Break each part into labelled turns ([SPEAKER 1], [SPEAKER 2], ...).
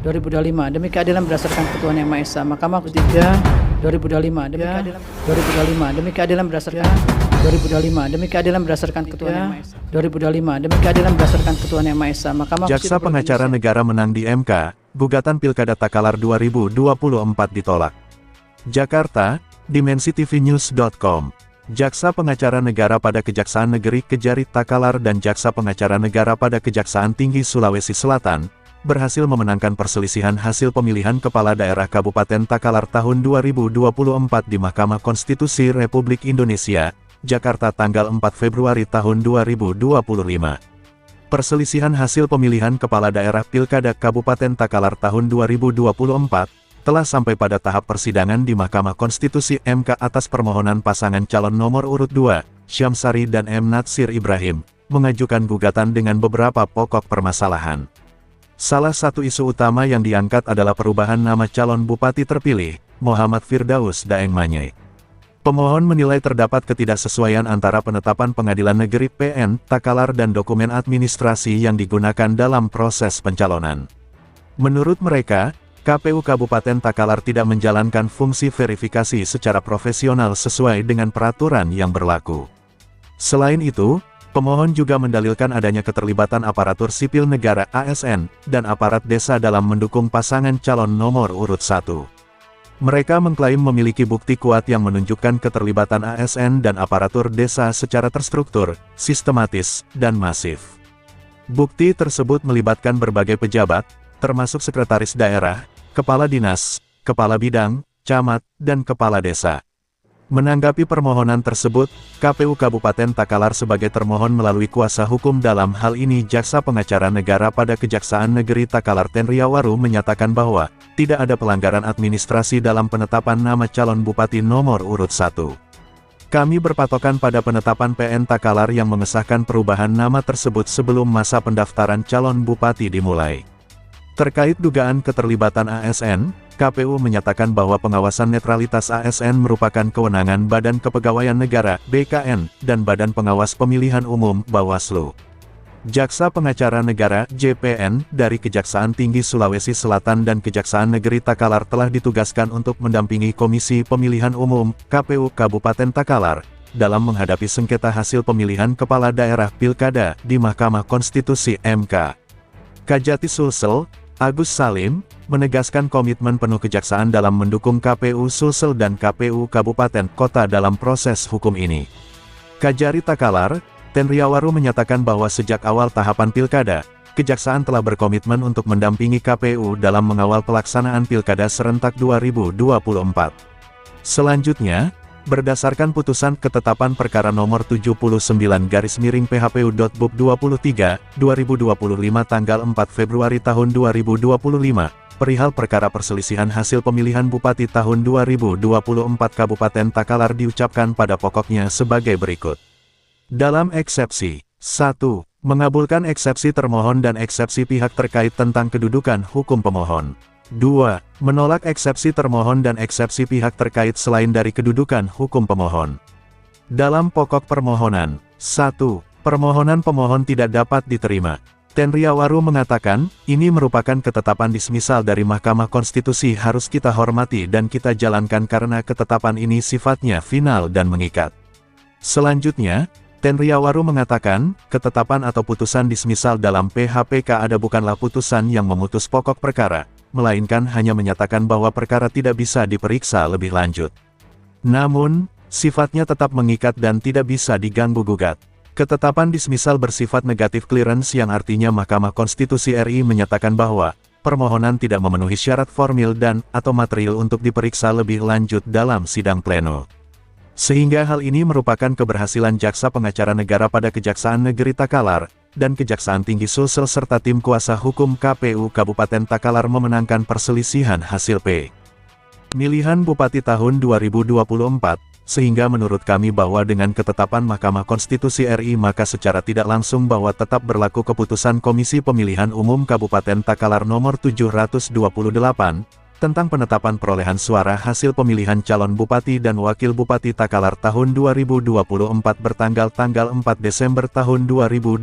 [SPEAKER 1] 2025 demi keadilan berdasarkan ketuhanan yang Maha Esa. Mahkamah Konstitusi 2025 demi keadilan berdasarkan 2025 demi keadilan berdasarkan ketuhanan yang Maha Esa. 2025 demi keadilan berdasarkan ketuhanan yang Maha Esa. Mahkamah
[SPEAKER 2] Jaksa Pengacara Negara menang di MK, gugatan Pilkada Takalar 2024 ditolak. Jakarta, dimensitv-news.com. Jaksa Pengacara Negara pada Kejaksaan Negeri Kejari Takalar dan Jaksa Pengacara Negara pada Kejaksaan Tinggi Sulawesi Selatan berhasil memenangkan perselisihan hasil pemilihan Kepala Daerah Kabupaten Takalar tahun 2024 di Mahkamah Konstitusi Republik Indonesia, Jakarta tanggal 4 Februari tahun 2025. Perselisihan hasil pemilihan Kepala Daerah Pilkada Kabupaten Takalar tahun 2024 telah sampai pada tahap persidangan di Mahkamah Konstitusi MK atas permohonan pasangan calon nomor urut 2, Syamsari dan M. Natsir Ibrahim, mengajukan gugatan dengan beberapa pokok permasalahan. Salah satu isu utama yang diangkat adalah perubahan nama calon bupati terpilih, Muhammad Firdaus Daeng Manyai. Pemohon menilai terdapat ketidaksesuaian antara penetapan Pengadilan Negeri PN Takalar dan dokumen administrasi yang digunakan dalam proses pencalonan. Menurut mereka, KPU Kabupaten Takalar tidak menjalankan fungsi verifikasi secara profesional sesuai dengan peraturan yang berlaku. Selain itu, pemohon juga mendalilkan adanya keterlibatan aparatur sipil negara ASN dan aparat desa dalam mendukung pasangan calon nomor urut 1. Mereka mengklaim memiliki bukti kuat yang menunjukkan keterlibatan ASN dan aparatur desa secara terstruktur, sistematis, dan masif. Bukti tersebut melibatkan berbagai pejabat, termasuk sekretaris daerah, kepala dinas, kepala bidang, camat, dan kepala desa. Menanggapi permohonan tersebut, KPU Kabupaten Takalar sebagai termohon melalui kuasa hukum dalam hal ini Jaksa Pengacara Negara pada Kejaksaan Negeri Takalar Tenriawaru menyatakan bahwa tidak ada pelanggaran administrasi dalam penetapan nama calon bupati nomor urut 1. Kami berpatokan pada penetapan PN Takalar yang mengesahkan perubahan nama tersebut sebelum masa pendaftaran calon bupati dimulai. Terkait dugaan keterlibatan ASN, KPU menyatakan bahwa pengawasan netralitas ASN merupakan kewenangan Badan Kepegawaian Negara (BKN) dan Badan Pengawas Pemilihan Umum (Bawaslu). Jaksa Pengacara Negara (JPN) dari Kejaksaan Tinggi Sulawesi Selatan dan Kejaksaan Negeri Takalar telah ditugaskan untuk mendampingi Komisi Pemilihan Umum (KPU) Kabupaten Takalar dalam menghadapi sengketa hasil pemilihan Kepala Daerah Pilkada di Mahkamah Konstitusi MK. Kajati Sulsel, Agus Salim, menegaskan komitmen penuh Kejaksaan dalam mendukung KPU Sulsel dan KPU Kabupaten Kota dalam proses hukum ini. Kajari Takalar, Tenriawaru menyatakan bahwa sejak awal tahapan Pilkada, Kejaksaan telah berkomitmen untuk mendampingi KPU dalam mengawal pelaksanaan Pilkada serentak 2024. Selanjutnya, berdasarkan putusan ketetapan perkara nomor 79/PHPU.BUP 23/2025 tanggal 4 Februari tahun 2025, perihal perkara perselisihan hasil pemilihan Bupati tahun 2024 Kabupaten Takalar diucapkan pada pokoknya sebagai berikut. Dalam eksepsi 1. Mengabulkan eksepsi termohon dan eksepsi pihak terkait tentang kedudukan hukum pemohon. 2. Menolak eksepsi termohon dan eksepsi pihak terkait selain dari kedudukan hukum pemohon. Dalam pokok permohonan, 1. Permohonan pemohon tidak dapat diterima. Tenriawaru mengatakan, ini merupakan ketetapan dismisal dari Mahkamah Konstitusi harus kita hormati dan kita jalankan karena ketetapan ini sifatnya final dan mengikat. Selanjutnya, Tenriawaru mengatakan, ketetapan atau putusan dismisal dalam PHPK ada bukanlah putusan yang memutus pokok perkara, melainkan hanya menyatakan bahwa perkara tidak bisa diperiksa lebih lanjut. Namun, sifatnya tetap mengikat dan tidak bisa diganggu-gugat. Ketetapan dismisal bersifat negatif clearance yang artinya Mahkamah Konstitusi RI menyatakan bahwa permohonan tidak memenuhi syarat formil dan atau material untuk diperiksa lebih lanjut dalam sidang pleno. Sehingga hal ini merupakan keberhasilan Jaksa Pengacara Negara pada Kejaksaan Negeri Takalar dan Kejaksaan Tinggi Sulsel serta tim kuasa hukum KPU Kabupaten Takalar memenangkan perselisihan hasil pemilihan Bupati tahun 2024, sehingga menurut kami bahwa dengan ketetapan Mahkamah Konstitusi RI maka secara tidak langsung bahwa tetap berlaku keputusan Komisi Pemilihan Umum Kabupaten Takalar nomor 728, tentang penetapan perolehan suara hasil pemilihan calon Bupati dan Wakil Bupati Takalar tahun 2024 bertanggal 4 Desember tahun 2024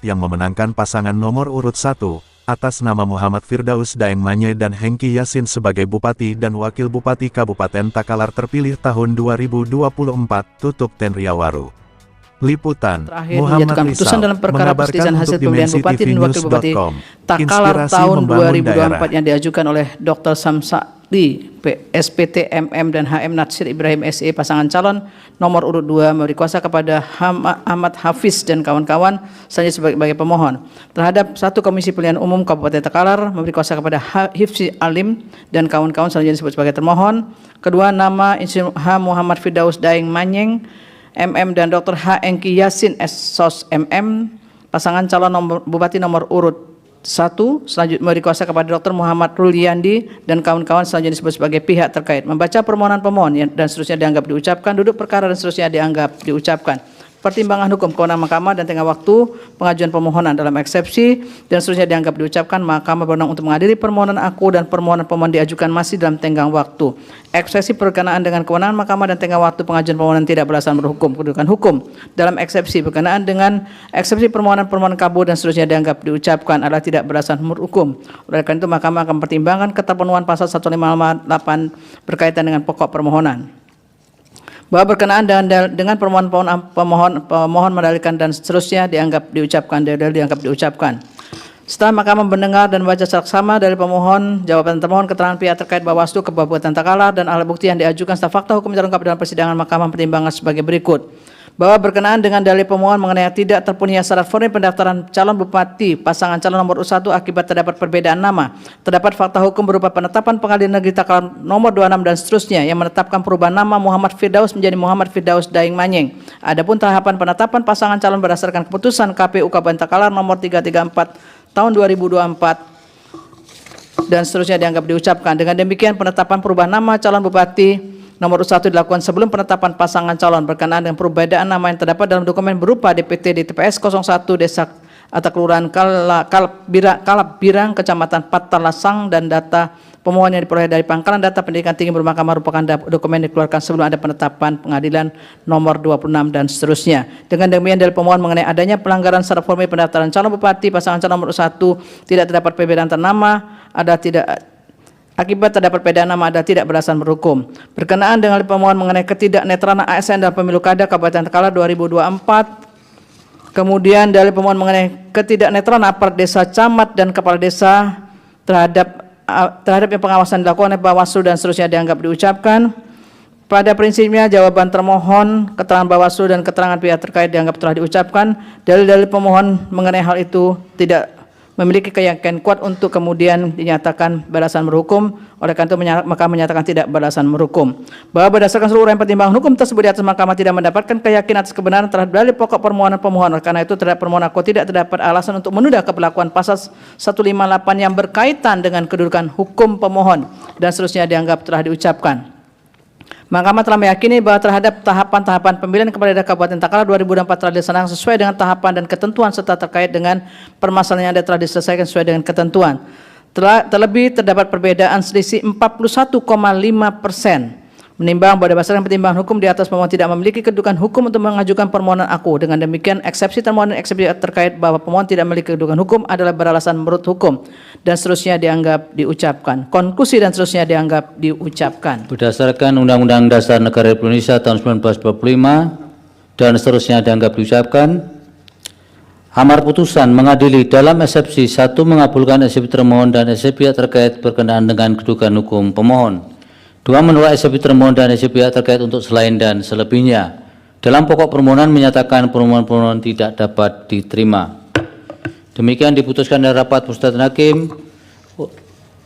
[SPEAKER 2] yang memenangkan pasangan nomor urut 1, atas nama Muhammad Firdaus Daeng Manye dan Hengki Yasin sebagai Bupati dan Wakil Bupati Kabupaten Takalar terpilih tahun 2024, tutup Tenriawaru. Liputan,
[SPEAKER 1] Terakhir
[SPEAKER 2] Muhammad
[SPEAKER 1] menyatakan putusan
[SPEAKER 2] Rizal,
[SPEAKER 1] dalam perkara
[SPEAKER 2] mengabarkan
[SPEAKER 1] perselisihan hasil
[SPEAKER 2] untuk
[SPEAKER 1] pemilihan Bupati dan Wakil Bupati
[SPEAKER 2] dimensitv.com,
[SPEAKER 1] Takalar
[SPEAKER 2] inspirasi
[SPEAKER 1] tahun
[SPEAKER 2] membangun
[SPEAKER 1] 2024
[SPEAKER 2] daerah.
[SPEAKER 1] yang diajukan oleh Dr. Samsadi, SPT, MM, dan HM Natsir Ibrahim SE, pasangan calon nomor urut 2, memberi kuasa kepada Ahmad Hafiz dan kawan-kawan selanjutnya sebagai pemohon. Terhadap satu Komisi Pemilihan Umum Kabupaten Takalar, memberi kuasa kepada Hifzi Alim dan kawan-kawan selanjutnya disebut sebagai termohon. Kedua, nama Insinyur H. Muhammad Firdaus Daeng Manyeng, MM, dan Dr. H. Hengki Yasin SSOS MM, pasangan calon Bupati nomor urut 1, selanjutnya memberi kuasa kepada Dr. Muhammad Ruliandi dan kawan-kawan selanjutnya disebut sebagai pihak terkait. Membaca permohonan pemohon dan seterusnya dianggap diucapkan, duduk perkara dan seterusnya dianggap diucapkan. Pertimbangan hukum kewenangan mahkamah dan tengah waktu pengajuan permohonan dalam eksepsi dan seterusnya dianggap diucapkan, mahkamah berwenang untuk mengadili permohonan aku dan permohonan pemohon diajukan masih dalam tenggang waktu. Eksepsi berkenaan dengan kewenangan mahkamah dan tengah waktu pengajuan permohonan tidak beralasan berhukum. Kedudukan hukum dalam eksepsi berkenaan dengan eksepsi permohonan kabur dan seterusnya dianggap diucapkan adalah tidak beralasan berhukum. Oleh karena itu mahkamah akan mempertimbangkan keterpenuhan pasal 158 berkaitan dengan pokok permohonan. Bahwa berkenaan dengan pemohon mendalilkan dan seterusnya dianggap diucapkan. Setelah mahkamah mendengar dan membaca saksama dari pemohon, jawaban termohon, keterangan pihak terkait Bawaslu Kabupaten Takalar dan alat bukti yang diajukan serta fakta hukum yang terungkap dalam persidangan, mahkamah pertimbangan sebagai berikut. Bahwa berkenaan dengan dalil pemohon mengenai tidak terpenuhinya syarat formil pendaftaran calon bupati pasangan calon nomor urut 1 akibat terdapat perbedaan nama, terdapat fakta hukum berupa penetapan Pengadilan Negeri Takalar nomor 26 dan seterusnya yang menetapkan perubahan nama Muhammad Firdaus menjadi Muhammad Firdaus Daeng Manyeng. Adapun tahapan penetapan pasangan calon berdasarkan keputusan KPU Kabupaten Takalar nomor 334 tahun 2024 dan seterusnya dianggap diucapkan. Dengan demikian penetapan perubahan nama calon bupati nomor 1 dilakukan sebelum penetapan pasangan calon berkenaan dengan perbedaan nama yang terdapat dalam dokumen berupa DPT di TPS 01 Desa atau Kelurahan Kalabirang, Kecamatan Patalasang, dan data pemohon yang diperoleh dari Pangkalan Data Pendidikan Tinggi Mahkamah merupakan dokumen yang dikeluarkan sebelum ada penetapan pengadilan nomor 26 dan seterusnya. Dengan demikian dalil pemohon mengenai adanya pelanggaran syarat formil pendaftaran calon bupati pasangan calon nomor 1 tidak terdapat perbedaan nama, akibat terdapat perbedaan nama ada tidak beralasan berhukum. Berkenaan dengan pemohon mengenai ketidaknetralan ASN dalam pemilu kada Kabupaten Takalar 2024, kemudian dari pemohon mengenai ketidaknetralan aparat desa, camat, dan kepala desa terhadap yang pengawasan dilakukan oleh Bawaslu dan seterusnya dianggap diucapkan. Pada prinsipnya jawaban termohon, keterangan Bawaslu dan keterangan pihak terkait dianggap telah diucapkan. Dalil-dalil pemohon mengenai hal itu tidak memiliki keyakinan kuat untuk kemudian dinyatakan beralasan berhukum. Oleh karena itu mahkamah menyatakan tidak beralasan berhukum. Bahwa berdasarkan seluruh pertimbangan hukum tersebut di atas, mahkamah tidak mendapatkan keyakinan atas kebenaran terhadap dalil pokok permohonan pemohon. Oleh karena itu terhadap permohonan aku tidak terdapat alasan untuk menunda keberlakuan pasal 158 yang berkaitan dengan kedudukan hukum pemohon dan seterusnya dianggap telah diucapkan. Mahkamah telah meyakini bahwa terhadap tahapan-tahapan pemilihan kepala daerah Kabupaten Takalar 2024 telah dilaksanakan sesuai dengan tahapan dan ketentuan serta terkait dengan permasalahan yang ada telah diselesaikan sesuai dengan ketentuan. Terlebih terdapat perbedaan selisih 41,5%. Menimbang bahwa berdasarkan pertimbangan hukum di atas, pemohon tidak memiliki kedudukan hukum untuk mengajukan permohonan aku. Dengan demikian eksepsi termohon dan eksepsi terkait bahwa pemohon tidak memiliki kedudukan hukum adalah beralasan menurut hukum dan seterusnya dianggap diucapkan. Konklusi dan seterusnya dianggap diucapkan.
[SPEAKER 3] Berdasarkan Undang-Undang Dasar Negara Republik Indonesia tahun 1945 dan seterusnya dianggap diucapkan. Amar putusan mengadili dalam eksepsi 1 mengabulkan eksepsi termohon dan eksepsi pihak terkait berkenaan dengan kedudukan hukum pemohon. 2 menolak eksepsi termohon dan eksepsi pihak terkait untuk selain dan selebihnya. Dalam pokok permohonan menyatakan permohonan tidak dapat diterima. Demikian diputuskan dari rapat Musyawarah Hakim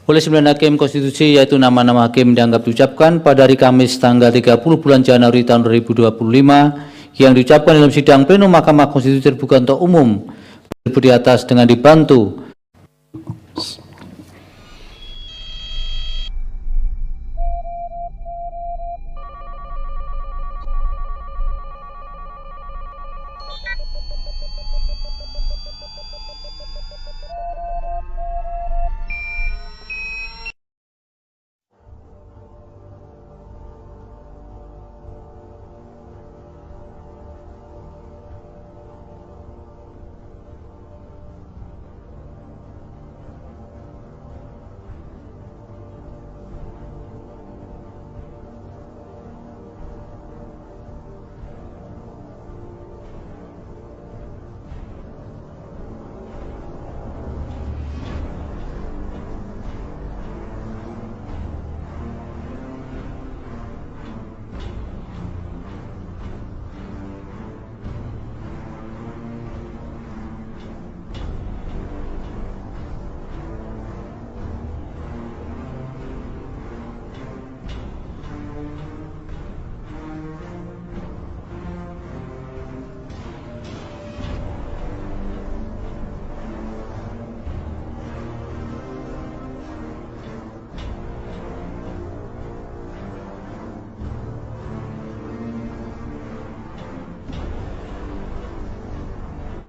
[SPEAKER 3] oleh 9 hakim konstitusi, yaitu nama-nama hakim dianggap diucapkan pada hari Kamis tanggal 30 bulan Januari tahun 2025 yang diucapkan dalam sidang pleno Mahkamah Konstitusi terbuka untuk umum di atas dengan dibantu